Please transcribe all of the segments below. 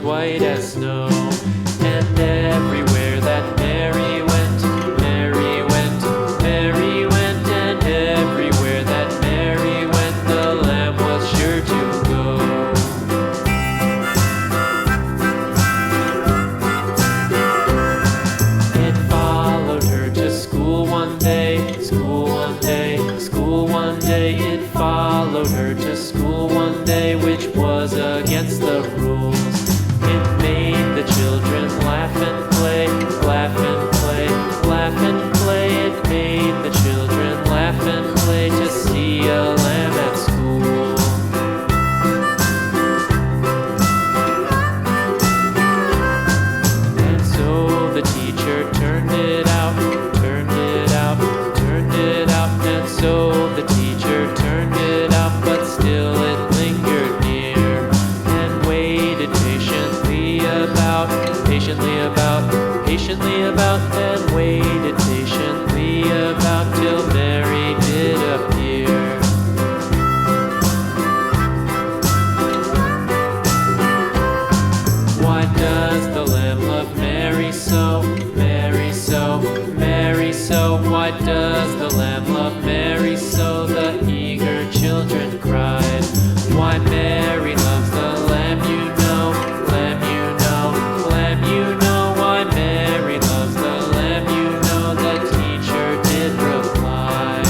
white as snow. And everywhere that Mary went, Mary went, Mary went, and everywhere that Mary went, the lamb was sure to go. It followed her to school one day, school one day, school one day. It followed her to school one day, which was against the rules. It made the children laugh and play, laugh and play, laugh and play. It made the children laugh and play to see a lamb at school. And so the teacher turned it out, turned it out, turned it out. And so the teacher turned it out, but still it lingered near and waited patiently about, patiently about, and waited patiently about till Mary did appear. Why does the lamb love Mary so, Mary so, Mary so? Why does the lamb love Mary so? The eager children cried. Why Mary loves the lamb, you know, lamb, you know, lamb, you know. Why Mary loves the lamb, you know, the teacher did reply.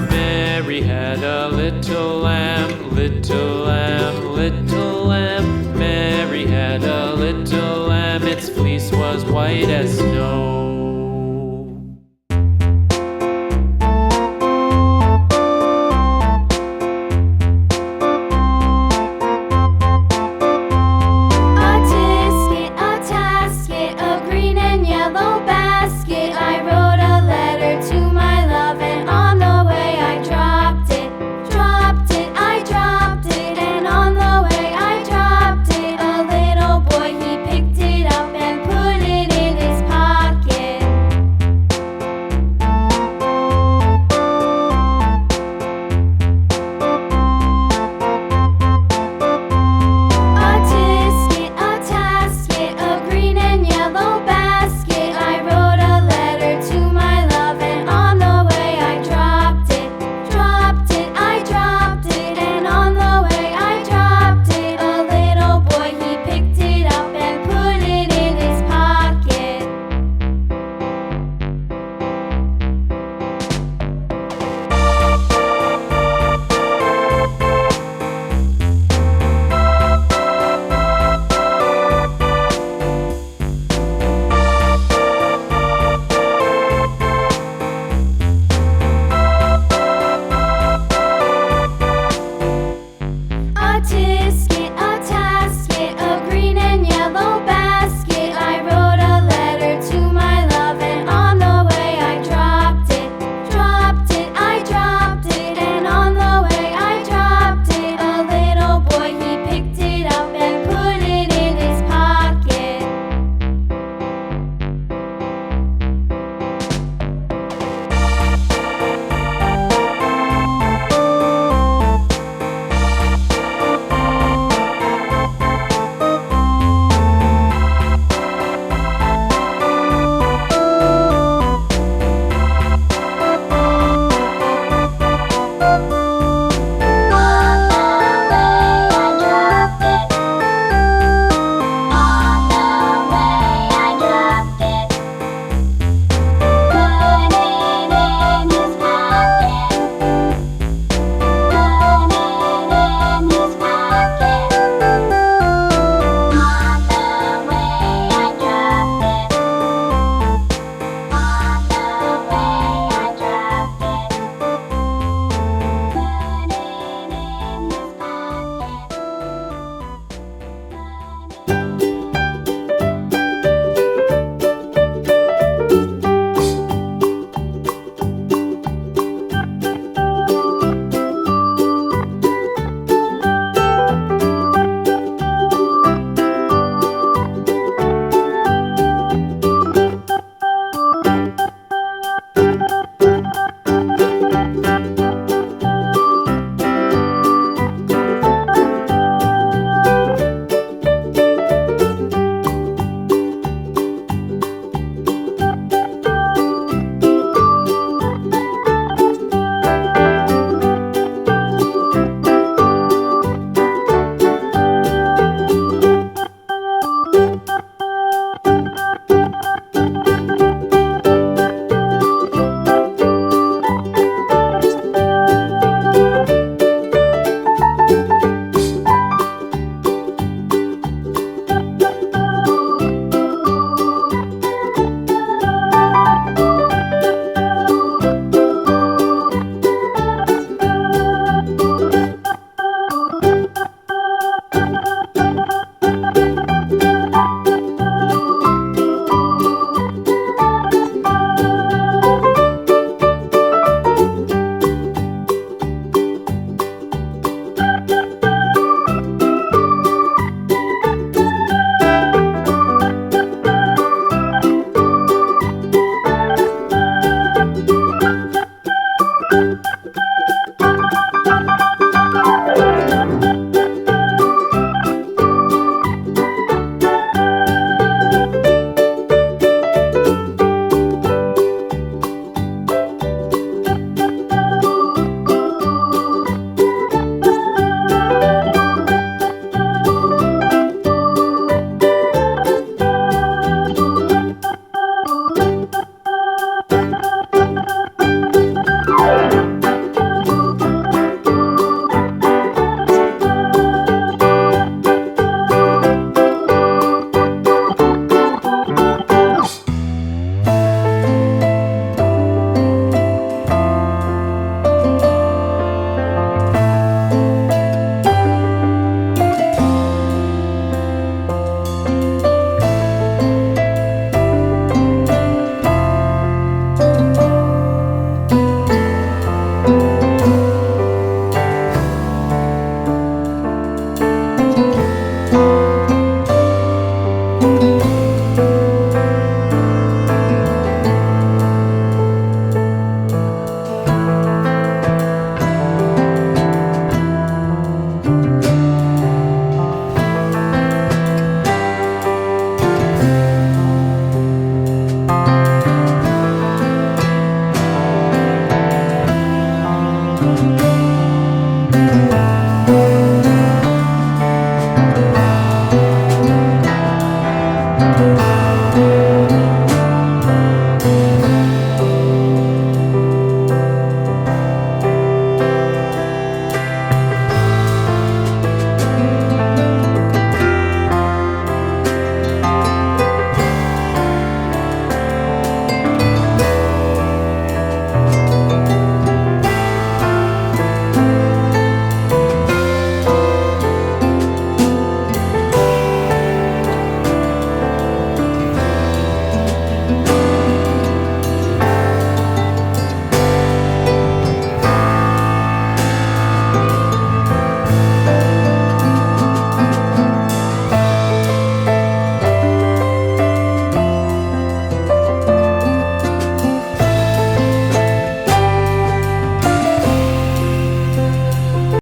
Mary had a little lamb, little lamb, little lamb. Mary had a little lamb, its fleece was white as snow.